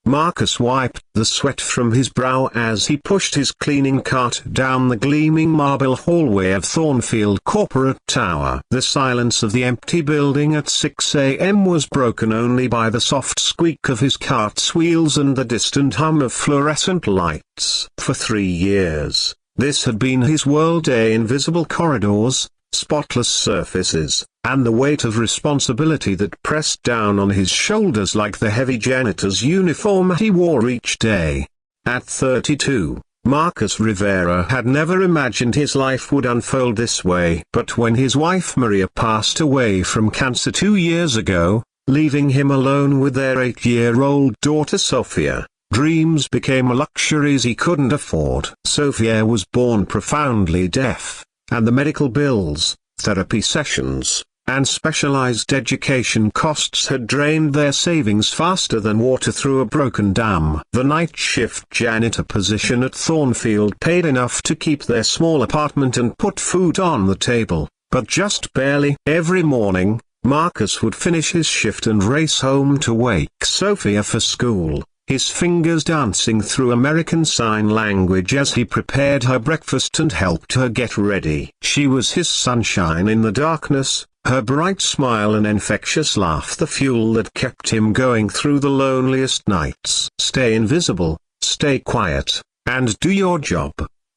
Marcus wiped the sweat from his brow as he pushed his cleaning cart down the gleaming marble hallway of Thornfield Corporate Tower. The silence of the empty building at 6 a.m. was broken only by the soft squeak of his cart's wheels and the distant hum of fluorescent lights. For 3 years, this had been his world: invisible corridors, spotless surfaces, and the weight of responsibility that pressed down on his shoulders like the heavy janitor's uniform he wore each day. At 32, Marcus Rivera had never imagined his life would unfold this way. But when his wife Maria passed away from cancer 2 years ago, leaving him alone with their 8-year-old daughter Sophia, dreams became luxuries he couldn't afford. Sophia was born profoundly deaf, and the medical bills, therapy sessions, and specialized education costs had drained their savings faster than water through a broken dam. The night shift janitor position at Thornfield paid enough to keep their small apartment and put food on the table, but just barely. Every morning, Marcus would finish his shift and race home to wake Sophia for school, his fingers dancing through American Sign Language as he prepared her breakfast and helped her get ready. She was his sunshine in the darkness, her bright smile and infectious laugh the fuel that kept him going through the loneliest nights. Stay invisible, stay quiet, and do your job.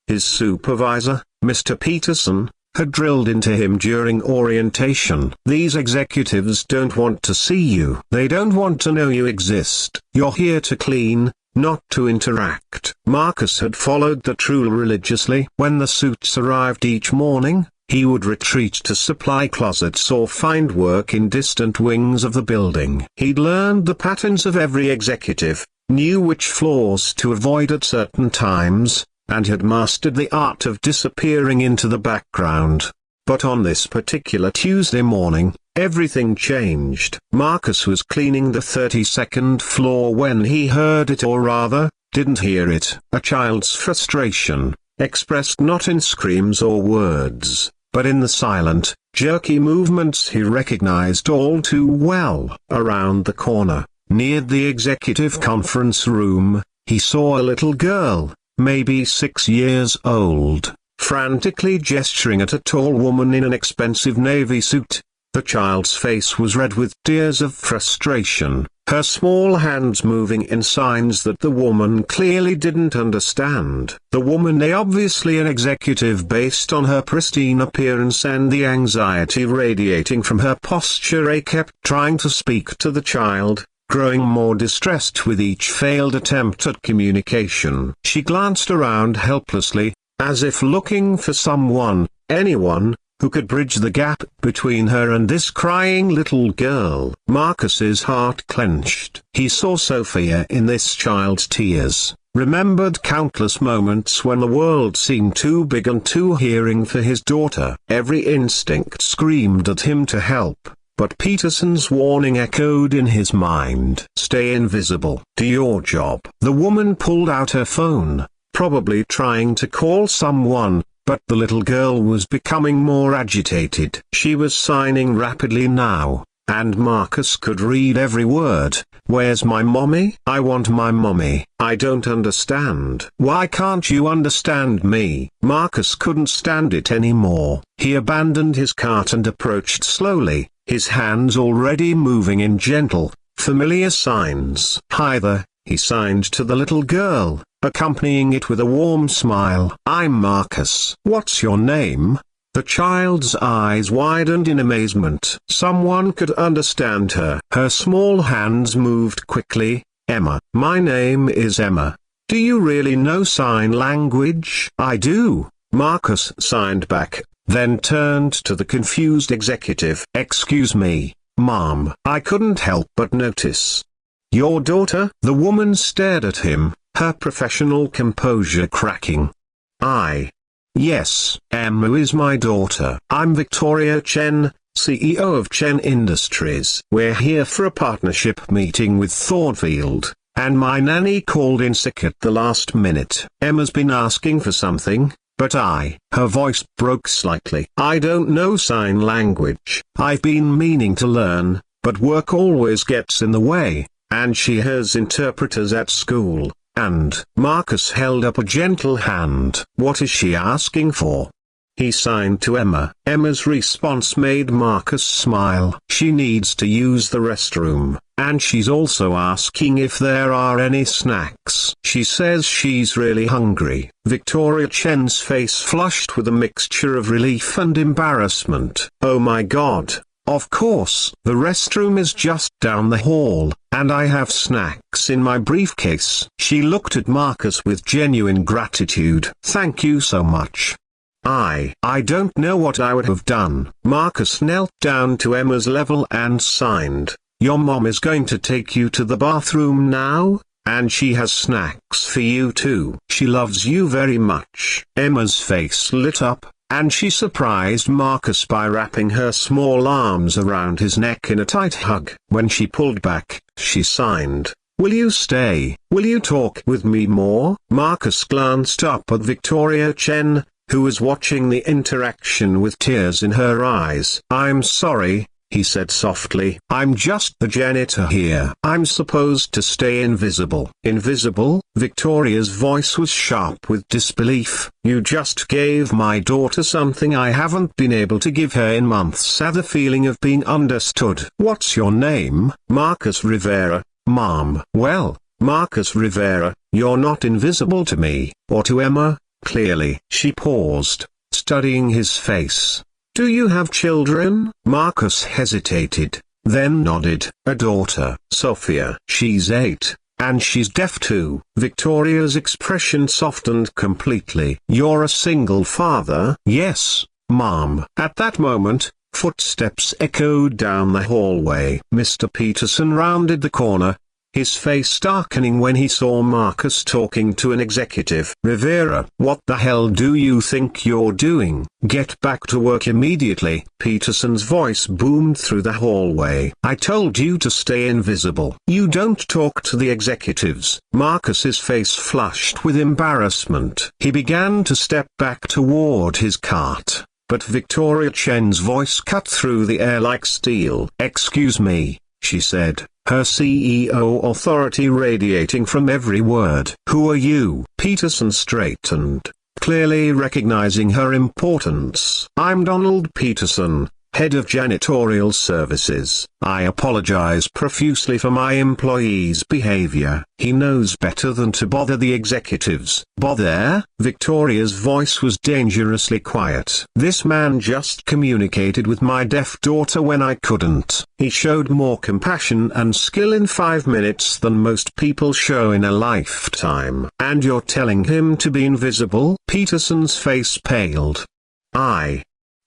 His supervisor, Mr. Peterson, had drilled into him during orientation. These executives don't want to see you. They don't want to know you exist. You're here to clean, not to interact. Marcus had followed the rule religiously. When the suits arrived each morning, he would retreat to supply closets or find work in distant wings of the building. He'd learned the patterns of every executive, knew which floors to avoid at certain times, and had mastered the art of disappearing into the background. But on this particular Tuesday morning, everything changed. Marcus was cleaning the 32nd floor when he heard it, or rather, didn't hear it. A child's frustration, expressed not in screams or words, but in the silent, jerky movements he recognized all too well. Around the corner, near the executive conference room, he saw a little girl, maybe 6 years old, frantically gesturing at a tall woman in an expensive navy suit. The child's face was red with tears of frustration, her small hands moving in signs that the woman clearly didn't understand. The woman, obviously an executive based on her pristine appearance and the anxiety radiating from her posture, kept trying to speak to the child, growing more distressed with each failed attempt at communication. She glanced around helplessly, as if looking for someone, anyone, who could bridge the gap between her and this crying little girl. Marcus's heart clenched. He saw Sophia in this child's tears, remembered countless moments when the world seemed too big and too hearing for his daughter. Every instinct screamed at him to help. But Peterson's warning echoed in his mind. Stay invisible. Do your job. The woman pulled out her phone, probably trying to call someone, but the little girl was becoming more agitated. She was signing rapidly now, and Marcus could read every word. Where's my mommy? I want my mommy. I don't understand. Why can't you understand me? Marcus couldn't stand it anymore. He abandoned his cart and approached slowly, his hands already moving in gentle, familiar signs. Hi there, he signed to the little girl, accompanying it with a warm smile. I'm Marcus. What's your name? The child's eyes widened in amazement. Someone could understand her. Her small hands moved quickly. Emma. My name is Emma. Do you really know sign language? I do, Marcus signed back, then turned to the confused executive. Excuse me, Mom. I couldn't help but notice. Your daughter? The woman stared at him, her professional composure cracking. Yes, Emma is my daughter. I'm Victoria Chen, CEO of Chen Industries. We're here for a partnership meeting with Thornfield, and my nanny called in sick at the last minute. Emma's been asking for something, but her voice broke slightly. I don't know sign language. I've been meaning to learn, but work always gets in the way. and she has interpreters at school, and Marcus held up a gentle hand. What is she asking for? He signed to Emma. Emma's response made Marcus smile. She needs to use the restroom, and she's also asking if there are any snacks. She says she's really hungry. Victoria Chen's face flushed with a mixture of relief and embarrassment. Oh my God, of course. The restroom is just down the hall, and I have snacks in my briefcase. She looked at Marcus with genuine gratitude. Thank you so much. I don't know what I would have done. Marcus knelt down to Emma's level and signed. Your mom is going to take you to the bathroom now, and she has snacks for you too. She loves you very much. Emma's face lit up, and she surprised Marcus by wrapping her small arms around his neck in a tight hug. When she pulled back, she signed. Will you stay? Will you talk with me more? Marcus glanced up at Victoria Chen, who was watching the interaction with tears in her eyes. I'm sorry, he said softly. I'm just the janitor here. I'm supposed to stay invisible. Invisible? Victoria's voice was sharp with disbelief. You just gave my daughter something I haven't been able to give her in months. The feeling of being understood. What's your name? Marcus Rivera, Mom. Well, Marcus Rivera, you're not invisible to me, or to Emma. Clearly. She paused, studying his face. Do you have children? Marcus hesitated, then nodded. A daughter, Sophia. She's 8, and she's deaf too. Victoria's expression softened completely. You're a single father? Yes, Mom. At that moment, footsteps echoed down the hallway. Mr. Peterson rounded the corner, his face darkening when he saw Marcus talking to an executive. Rivera, what the hell do you think you're doing? Get back to work immediately. Peterson's voice boomed through the hallway. I told you to stay invisible. You don't talk to the executives. Marcus's face flushed with embarrassment. He began to step back toward his cart, but Victoria Chen's voice cut through the air like steel. Excuse me, she said, her CEO authority radiating from every word. Who are you? Peterson straightened, clearly recognizing her importance. I'm Donald Peterson, head of janitorial services. I apologize profusely for my employee's behavior. He knows better than to bother the executives. Bother? Victoria's voice was dangerously quiet. This man just communicated with my deaf daughter when I couldn't. He showed more compassion and skill in 5 minutes than most people show in a lifetime. And you're telling him to be invisible? Peterson's face paled.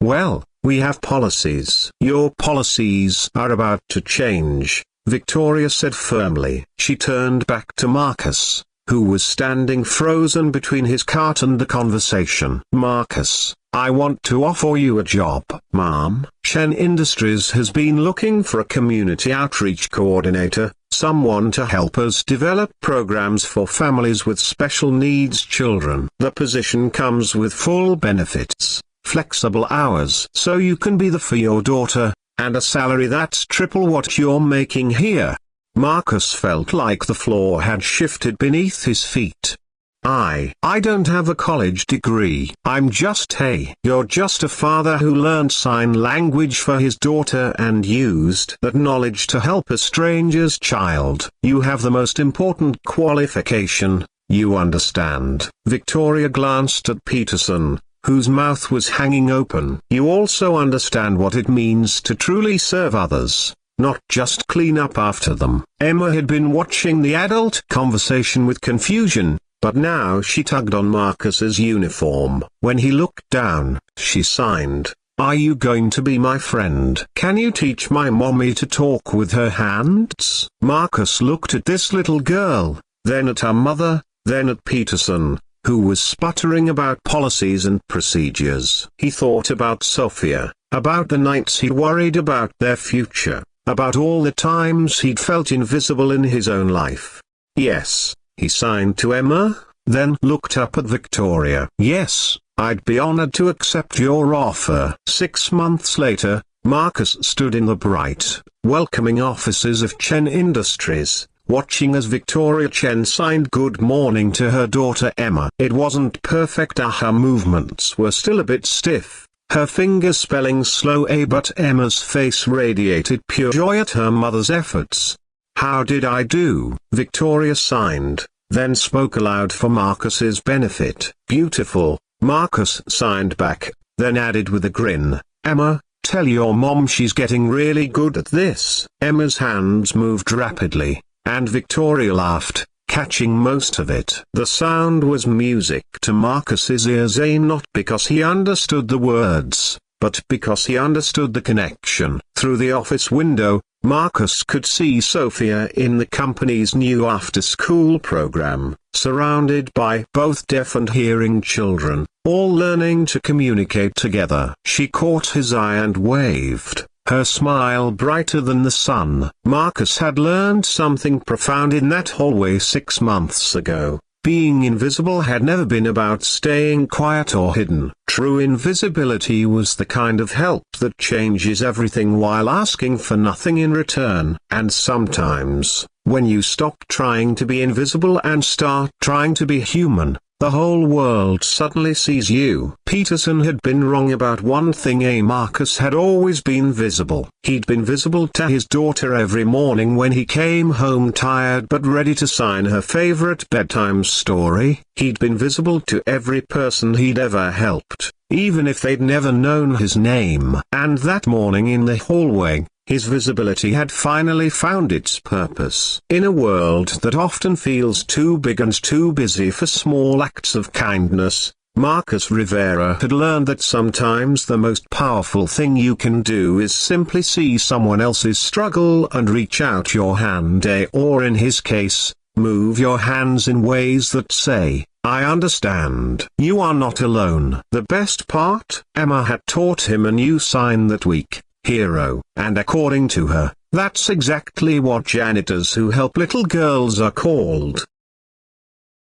Well, we have policies. Your policies are about to change, Victoria said firmly. She turned back to Marcus, who was standing frozen between his cart and the conversation. Marcus, I want to offer you a job. Mom, Chen Industries has been looking for a community outreach coordinator, someone to help us develop programs for families with special needs children. The position comes with full benefits, flexible hours so you can be there for your daughter, and a salary that's triple what you're making here. Marcus felt like the floor had shifted beneath his feet. I don't have a college degree. You're just a father who learned sign language for his daughter and used that knowledge to help a stranger's child. You have the most important qualification, you understand. Victoria glanced at Peterson, whose mouth was hanging open. You also understand what it means to truly serve others, not just clean up after them. Emma had been watching the adult conversation with confusion, but now she tugged on Marcus's uniform. When he looked down, she signed. Are you going to be my friend? Can you teach my mommy to talk with her hands? Marcus looked at this little girl, then at her mother, then at Peterson, who was sputtering about policies and procedures. He thought about Sophia, about the nights he worried about their future, about all the times he'd felt invisible in his own life. Yes, he signed to Emma, then looked up at Victoria. Yes, I'd be honored to accept your offer. 6 months later, Marcus stood in the bright, welcoming offices of Chen Industries, watching as Victoria Chen signed good morning to her daughter Emma. It wasn't perfect, her movements were still a bit stiff, her fingers spelling slow A, but Emma's face radiated pure joy at her mother's efforts. "How did I do?" Victoria signed, then spoke aloud for Marcus's benefit. "Beautiful," Marcus signed back, then added with a grin, "Emma, tell your mom she's getting really good at this." Emma's hands moved rapidly, and Victoria laughed, catching most of it. The sound was music to Marcus's ears, not because he understood the words, but because he understood the connection. Through the office window, Marcus could see Sophia in the company's new after-school program, surrounded by both deaf and hearing children, all learning to communicate together. She caught his eye and waved, her smile brighter than the sun. Marcus had learned something profound in that hallway 6 months ago. Being invisible had never been about staying quiet or hidden. True invisibility was the kind of help that changes everything while asking for nothing in return. And sometimes, when you stop trying to be invisible and start trying to be human, the whole world suddenly sees you. Peterson had been wrong about one thing: Marcus had always been visible. He'd been visible to his daughter every morning when he came home tired but ready to sign her favorite bedtime story. He'd been visible to every person he'd ever helped, even if they'd never known his name. And that morning in the hallway, his visibility had finally found its purpose. In a world that often feels too big and too busy for small acts of kindness, Marcus Rivera had learned that sometimes the most powerful thing you can do is simply see someone else's struggle and reach out your hand, or in his case, move your hands in ways that say, "I understand. You are not alone." The best part? Emma had taught him a new sign that week: hero. And according to her, that's exactly what janitors who help little girls are called.